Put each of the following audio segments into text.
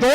2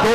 2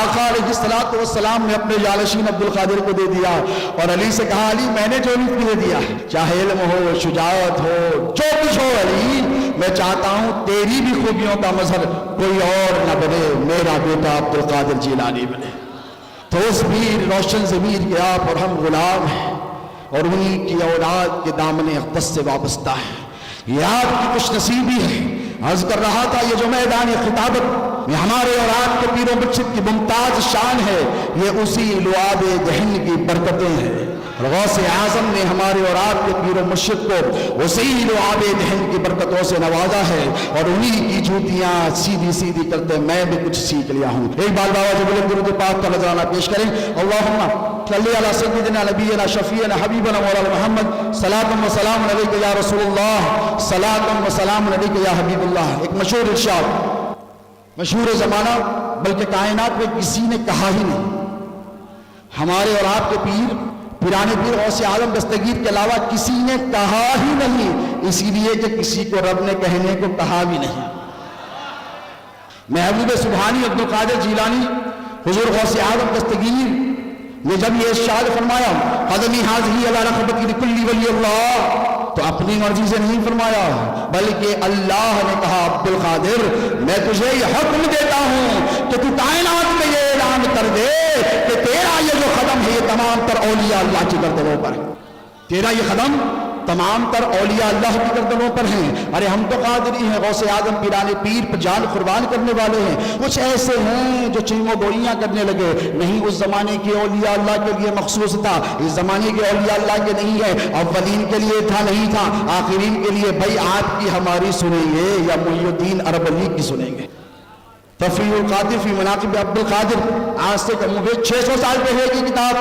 آقا علیہ الصلوۃ والسلام نے اپنے جانشین عبد القادر کو دے دیا اور علی سے کہا علی میں نے جو بھی تمہیں دیا ہے چاہے علم ہو شجاعت ہو جو کچھ ہو علی میں چاہتا ہوں تیری بھی خوبیوں کا مظہر کوئی اور نہ بنے میرا بیٹا عبد القادر جیلانی بنے۔ تو اس پیر روشن ضمیر کے آپ اور ہم غلام ہیں اور انہی کی اولاد کے دامن اقدس سے وابستہ ہے۔ یہ آپ کی خوش نصیبی ہے۔ عرض کر رہا تھا یہ جو میدان خطابت میں ہمارے اور آپ کے پیر و مرشد کی ممتاز شان ہے یہ اسی لعاب دہن کی برکتیں ہیں۔ غوث اعظم نے ہمارے اور آپ کے پیر و مرشد کو اسی لعاب دہن کی برکتوں سے نوازا ہے اور انہی کی جوتیاں سیدھی سیدھی کرتے میں بھی کچھ سیکھ لیا ہوں۔ ایک بار بابا جو بلند درود پاک کا نذرانہ پیش کریں۔ اللہم صلی علی سیدنا نبینا شفیعنا حبیبنا مولانا محمد صلاۃ و سلام علیک یا رسول اللہ صلاۃ و سلام علیک یا حبیب اللہ۔ ایک مشہور ارشاد مشہور زمانہ بلکہ کائنات میں کسی نے کہا ہی نہیں، ہمارے اور آپ کے پیر پیرانے پیر غوث اعظم دستگیر کے علاوہ کسی نے کہا ہی نہیں، اسی لیے کہ کسی کو رب نے کہنے کو کہا بھی نہیں۔ محبوب سبحانی عبد القادر جیلانی حضور غوث اعظم دستگیر نے جب یہ ارشاد فرمایا قدمی حاضری علی رغبت لکل ولی اللہ تو اپنی مرضی سے نہیں فرمایا بلکہ اللہ نے کہا عبد القادر میں تجھے یہ حکم دیتا ہوں کہ تو کائنات میں یہ اعلان کر دے کہ تیرا یہ جو قدم ہے یہ تمام تر اولیاء اللہ کی گردنوں پر ہے، تیرا یہ قدم تمام تر اولیاء اللہ کی گردنوں پر ہیں۔ ارے ہم تو قادری ہیں، غوث اعظم پیرانے پیر پر جان قربان کرنے والے ہیں، کچھ ایسے ہیں جو چیموں گوئیاں کرنے لگے، نہیں اس زمانے کے اولیاء اللہ کے لیے مخصوص تھا، اس زمانے کے اولیاء اللہ کے نہیں ہے، اولین کے لیے تھا نہیں تھا، آخرین کے لیے بھائی آپ کی ہماری سنیں گے یا محی الدین عرب علی کی سنیں گے۔ تفریح القادر فی مناقب عبد القادر آج سے کم ہوئے 600 سال پہلے کی کتاب۔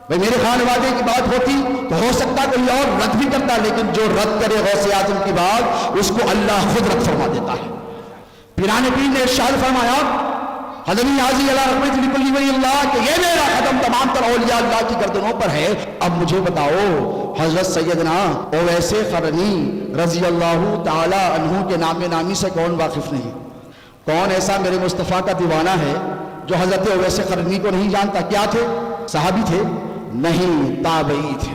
بھئی میرے خانوادے کی بات ہوتی تو ہو سکتا کوئی اور رد بھی کرتا، لیکن جو رد کرے غوث اعظم کی بات اس کو اللہ خود رد فرما دیتا ہے۔ پیرانے پیر نے ارشاد فرمایا قدمی حاضری علی رغبت لکل ولی اللہ کہ یہ میرا قدم تمام تر اولیاء اللہ کی گردنوں پر ہے۔ اب مجھے بتاؤ حضرت سیدنا اویس قرنی رضی اللہ تعالی عنہ کے نام نامی سے کون واقف نہیں؟ کون ایسا میرے مصطفیٰ کا دیوانہ ہے جو حضرت اویس قرنی کو نہیں جانتا؟ کیا تھے؟ صحابی تھے؟ نہیں، تابعی تھے۔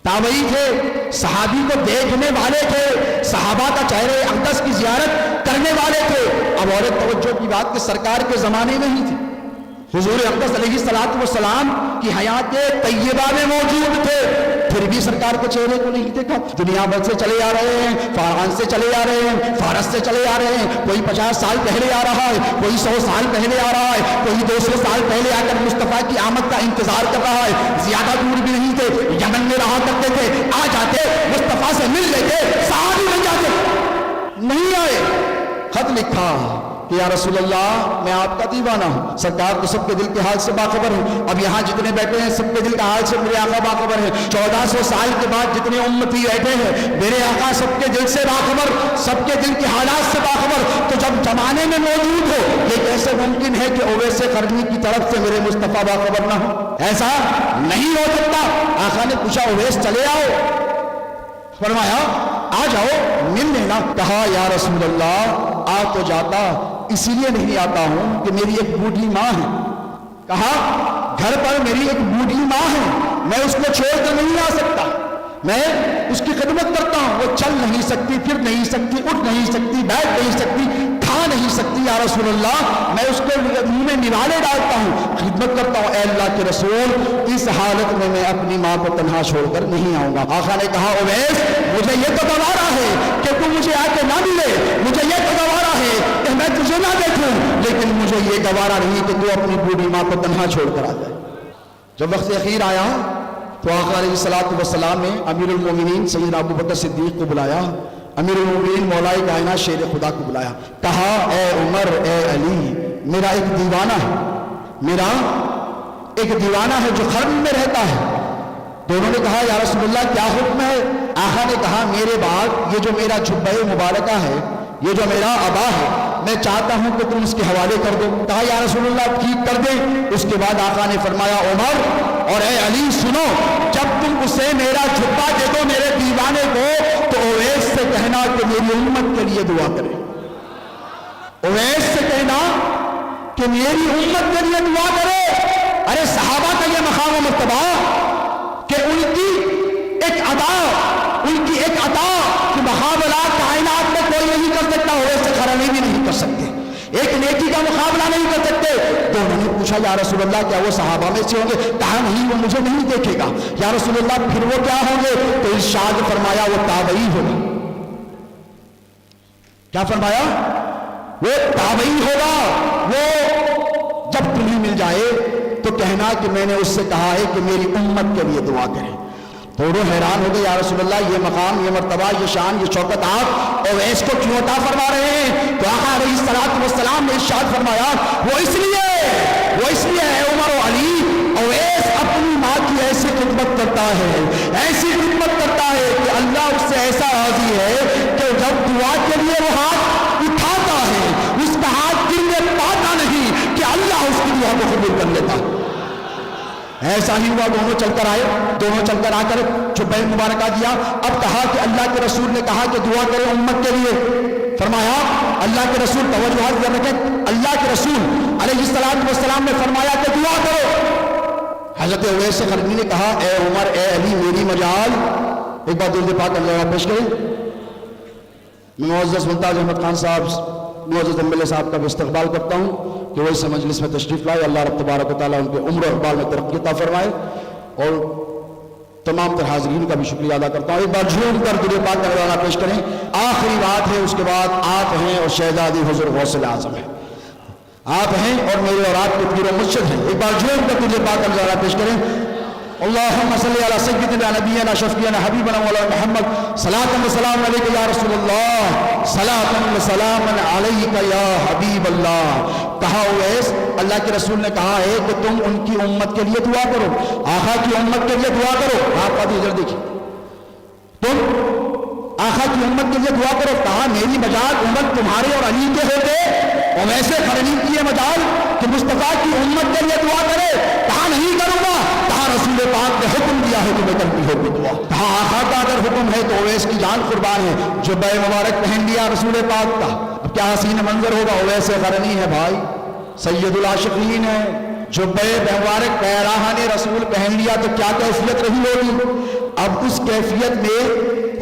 تابعی تھے، صحابی کو دیکھنے والے تھے، صحابہ کا چہرے اقدس کی زیارت کرنے والے تھے۔ اب اور توجہ کی بات کہ سرکار کے زمانے میں ہی تھے، حضور اقدس علیہ الصلوۃ والسلام کی حیات طیبہ میں موجود تھے، پھر بھی سرکار کے چہرے کو نہیں دیکھا۔ دنیا بھر سے چلے آ رہے ہیں، فاران سے چلے آ رہے ہیں، فارس سے چلے آ رہے ہیں، کوئی 50 سال پہلے آ رہا ہے، کوئی 100 سال پہلے آ رہا ہے، کوئی 200 سال پہلے آ کر مصطفیٰ کی آمد کا انتظار کر رہا ہے۔ زیادہ دور بھی نہیں تھے، یمن میں رہا کرتے تھے، آ جاتے مصطفیٰ سے مل لیتے، صحابی بن جاتے، نہیں آئے۔ خط لکھا کہ یا رسول اللہ میں آپ کا دیوانہ ہوں، سرکار تو سب کے دل کے حال سے باخبر ہیں، اب یہاں جتنے بیٹھے ہیں سب کے دل کا حال سے میرے آقا باخبر ہیں، 1400 سال کے بعد جتنے امتی بیٹھے ہیں میرے آقا سب کے دل سے باخبر، سب کے دل کے حالات سے باخبر۔ تو جب زمانے میں موجود ہو یہ کیسے ممکن ہے کہ اویس قرنی کی طرف سے میرے مصطفیٰ باخبر نہ ہو؟ ایسا نہیں ہو سکتا۔ آقا نے پوچھا اویس چلے آؤ، فرمایا آ جاؤ مل لینا۔ کہا یا رسول اللہ آ تو جاتا، اسی لیے نہیں آتا ہوں کہ میری ایک بوڑھی ماں ہے۔ کہا گھر پر میری ایک بوڑھی ماں ہے، میں اس کو چھوڑ کر نہیں آ سکتا، میں اس کی خدمت کرتا ہوں، وہ چل نہیں سکتی، پھر نہیں سکتی، اٹھ نہیں سکتی، بیٹھ نہیں سکتی، کھا نہیں سکتی، یا رسول اللہ میں اس کو منہ میں نوالے ڈالتا ہوں، خدمت کرتا ہوں۔ اے اللہ کے رسول اس حالت میں میں اپنی ماں کو تنہا چھوڑ کر نہیں آؤں گا۔ آقا نے کہا اویس مجھے یہ تو گوارا ہے کہ تو مجھے آ کے نہ ملے، مجھے یہ تو گوارا ہے کہ میں تجھے نہ دیکھوں، لیکن مجھے یہ گوارا نہیں کہ تو اپنی بوڑھی ماں کو تنہا چھوڑ کر آ جائے۔ جب وقت اخیر آیا تو آقا علیہ الصلوۃ والسلام نے امیر المومنین سیدنا ابو بکر صدیق کو بلایا، امیر المومنین مولا کائنات شیر خدا کو بلایا، کہا اے عمر اے علی میرا ایک دیوانہ ہے، میرا ایک دیوانہ ہے جو خرم میں رہتا ہے۔ دونوں نے کہا یا رسول اللہ کیا حکم ہے؟ آقا نے کہا میرے بعد یہ جو میرا جبہ مبارکہ ہے، یہ جو میرا عبا ہے، میں چاہتا ہوں کہ تم اس کے حوالے کر دو۔ کہا یا رسول اللہ ٹھیک کر دیں۔ اس کے بعد آقا نے فرمایا عمر اور اے علی سنو، جب تم اسے میرا جبہ دے دو میرے دیوانے کو تو اویس سے کہنا کہ میری امت کے لیے دعا کرے، اویس سے کہنا کہ میری امت کے لیے دعا کرے. ارے صحابہ کا یہ مقام و مرتبہ کہ ان کی ایک ادا کہ مقابلہ کائنات میں کوئی نہیں کر سکتا، اویس قرنی بھی نہیں کر سکتے، ایک نیکی کا مقابلہ نہیں کر سکتے. تو انہوں نے پوچھا یا رسول اللہ کیا وہ صحابہ میں سے ہوں گے؟ کہا نہیں، وہ مجھے نہیں دیکھے گا. یا رسول اللہ پھر وہ کیا ہوں گے؟ تو ارشاد فرمایا وہ تابعی ہوگا. کیا فرمایا؟ وہ تابعی ہوگا. وہ جب تمہیں مل جائے تو کہنا کہ میں نے اس سے کہا ہے کہ میری امت کے لیے دعا کرے. تو وہ حیران ہو گئے، یا رسول اللہ یہ مقام، یہ مرتبہ، یہ شان، یہ شوکت آپ اویس کو کیوں عطا فرما رہے ہیں؟ تو آقا علیہ الصلوۃ والسلام نے ارشاد فرمایا وہ اس لیے ہے عمر و علی، اویس اپنی ماں کی ایسی خدمت کرتا ہے کہ اللہ اس سے ایسا راضی ہے کہ جب دعا کے لیے وہ ہاتھ اٹھاتا ہے اس کا ہاتھ گرنے پاتا نہیں کہ اللہ اس کی دعا کو قبول کر لیتا. ایسا ہی ہوا، دونوں چل کر آ کر چوبین مبارکہ دیا. اب کہا کہ اللہ کے رسول نے کہا کہ دعا کرے امت کے لیے. فرمایا اللہ کے رسول، توجہ کر رکھیں، اللہ کے رسول علیہ السلام نے فرمایا کہ دعا کرو. حضرت اویس قرنی نے کہا اے عمر، اے علی، میری مجال. ایک بار درود پاک اللہ پیش کریں. معزز ممتاز احمد خان صاحب، معزز MLA صاحب کا بھی استقبال کرتا ہوں کہ وہ اس مجلس میں تشریف لائے. اللہ رب تبارک و تعالیٰ ان کے عمر و اقبال میں ترقی عطا فرمائے، اور تمام تر حاضرین کا بھی شکریہ ادا کرتا ہوں. ایک بار جھوم کر درود پاک اللہ پیش کریں. آخری بات ہے، اس کے بعد آپ ہیں اور شہزادی حضور غوث اعظم ہے. آپ ہیں اور میرے اور آپ کے پیر و مرشد ہیں. ایک بار جھوم کر درود پاک اللہ پیش کریں. اللہم صلی علی سیدنا نبینا شفیعنا حبیبنا مولانا محمد، صلاۃ و سلام علیک یا رسول اللہ، صلاۃ و سلام علیک یا حبیب اللہ. کہا اویس اللہ کے رسول نے کہا ہے کہ تم ان کی امت کے لیے دعا کرو، آقا کی امت کے لیے دعا کرو. آپ کا ادھر دیکھیں، تم آقا کی امت کے لیے دعا کرو. کہا میری مجال امت تمہارے اور علی کے ہوتے، اویس قرنی کی یہ مجال کہ مصطفیٰ کی امت کے لیے دعا کرے. کہا نہیں کروں گا. کہا رسول پاک نے حکم دیا ہے کہ میں کرتی ہوں دعا. کہا آقا کا اگر حکم ہے تو اویس کی جان قربان ہے. جو بے مبارک پہن لیا رسول پاک کا، اب کیا حسین منظر ہوگا. اویس قرنی ہے بھائی، سید العاشقین ہے. جو بے مبارک پیراہن رسول پہن لیا تو کیا کیفیت رہی ہوگی. اب اس کیفیت میں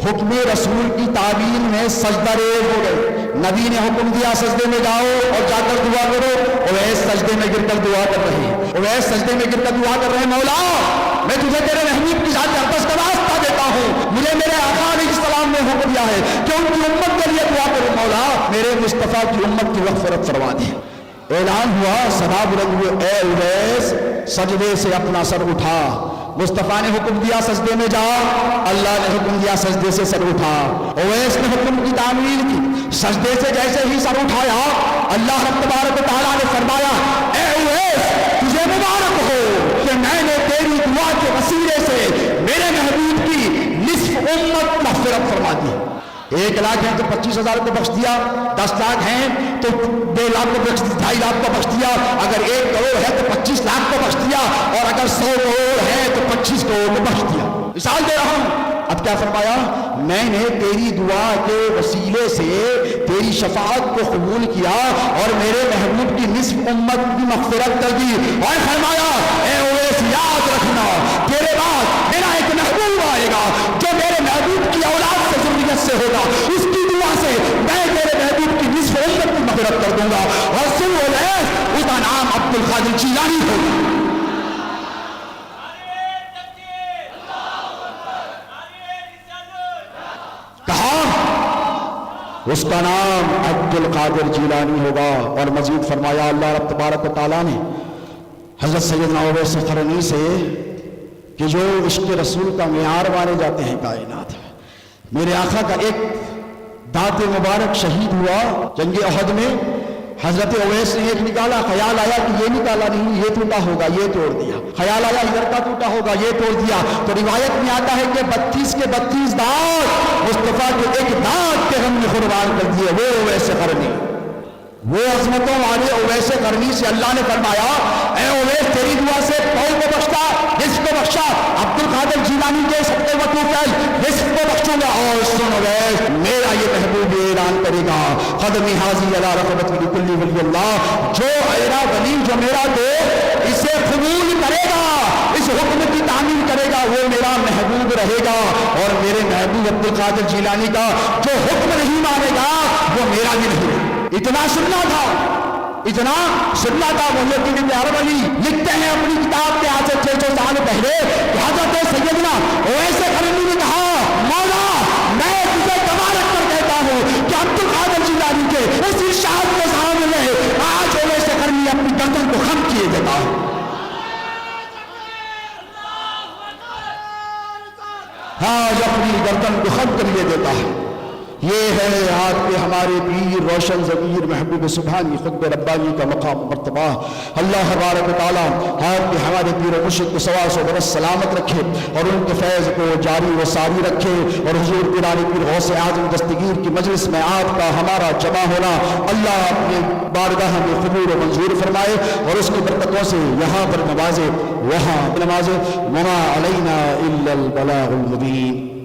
حکم رسول کی تعبیر میں سجدہ ریز ہو گئے. نبی نے حکم دیا سجدے میں جاؤ اور جا کر دعا کرو. اویس سجدے میں گر کر دعا کر رہے ہیں. اویس سجدے میں گر کر دعا کر رہے ہیں، مولا میں تجھے تیرے محبوب کی ذات اقدس کا واسطہ دیتا ہوں، مجھے میرے آقا علیہ السلام نے حکم دیا ہے کہ ان کی امت کے لیے دعا کرو. مولا میرے مصطفیٰ کی امت کی مغفرت فرما دے. اعلان ہوا، صدا بلند ہوئے، اے اویس سجدے سے اپنا سر اٹھا. مصطفیٰ نے حکم دیا سجدے میں جا، اللہ نے حکم دیا سجدے سے سر اٹھا. اویس نے حکم کی تعمیل کی. سجدے سے جیسے ہی سر اٹھایا اللہ رب تبارک و تعالیٰ نے فرمایا اے اویس تجھے مبارک ہو کہ میں نے تیری دعا کے وسیلے سے میرے محبوب کی نصف امت مغفرت فرما دی. 1 لاکھ ہیں تو 25,000 کو بخش دیا، 10 لاکھ ہیں تو 2 لاکھ کو بخش دیا، 2.5 لاکھ کو بخش دیا. اگر 1 کروڑ ہے تو 25 لاکھ کو بخش دیا، اور اگر 100 کروڑ ہے تو 25 کروڑ کو بخش دیا. مثال دے رہا ہوں. اب کیا فرمایا؟ میں نے تیری دعا کے وسیلے سے تیری شفاعت کو قبول کیا اور میرے محبوب کی نصف امت کی مغفرت کر دی. اور فرمایا اے اویس یاد رکھنا تیرے بعد میرا ایک محبوب آئے گا جو میرے محبوب کی اولاد سے ذریت سے ہوگا، اس کی دعا سے میں تیرے محبوب کی نصف امت کی مغفرت کر دوں گا. اور سن اویس اس کا نام عبد القادر جیلانی ہوگا. اس کا نام عبد القادر جیلانی ہوگا. اور مزید فرمایا اللہ رب تبارک و تعالیٰ نے حضرت سیدنا اویس قرنی سے کہ جو عشق رسول کا معیار مانے جاتے ہیں کائنات. میرے آقا کا ایک دانت مبارک شہید ہوا جنگ احد میں. حضرت اویس نے ایک نکالا، خیال آیا کہ یہ نکالا نہیں، یہ ٹوٹا ہوگا، یہ توڑ دیا. خیال آیا ادھر کا ٹوٹا ہوگا، یہ توڑ دیا. تو روایت میں آتا ہے کہ 32 کے 32 دانت مصطفیٰ کے ایک دانت کے ہم نے قربان کر دیے. وہ اویس قرنی، وہ عظمتوں والے اویس قرنی سے اللہ نے فرمایا اے اویس تیری دعا سے پاؤں کو بخشتا، رزق کو بخشا، عبد القادر جیلانی کے صدقے وقوف ہے رزق کو بخشوں گا۔ اور سن گئے میرا یہ محبوب اعلان کرے گا قدمی حاضی علی رغبت لکل ولی اللہ، جو میرا ولی جو میرا دوست اسے قبول کرے گا، اس حکم کی تعمیل کرے گا، وہ میرا محبوب رہے گا۔ اور میرے محبوب عبد القادر جیلانی کا جو حکم نہیں مانے گا وہ میرا بھی نہیں۔ اتنا سننا تھا، اتنا سننا تھا۔ محی الدین عرب علی لکھتے ہیں اپنی کتاب کے آج سے 600 سال پہلے کہ حضرت سیدنا اویس قرنی نے کہا مولا میں تجھے تبارک کر کہتا ہوں کہ عبد القادر جیلانی کے اس ارشاد کے سامنے آج اویس قرنی اپنی گردن کو خم کیے دیتا ہے۔ آج اپنی گردن کو خم کر لیے دیتا ہے۔ یہ ہے آپ کے ہمارے پیر روشن ضمیر محبوب سبحانی خطب ربانی کا مقام مرتبہ۔ اللہ تبارک و تعالیٰ آپ کے ہمارے پیر و مرشد کو سوا سو برس سلامت رکھے اور ان کے فیض کو جاری و ساری رکھے، اور حضور پیرانی پیر غوث اعظم دستگیر کی مجلس میں آپ کا ہمارا جمع ہونا اللہ اپنے بارگاہ میں قبول و منظور فرمائے، اور اس کی برکتوں سے یہاں پر نوازے وہاں نوازے۔ وما علینا الا البلاغ المبین۔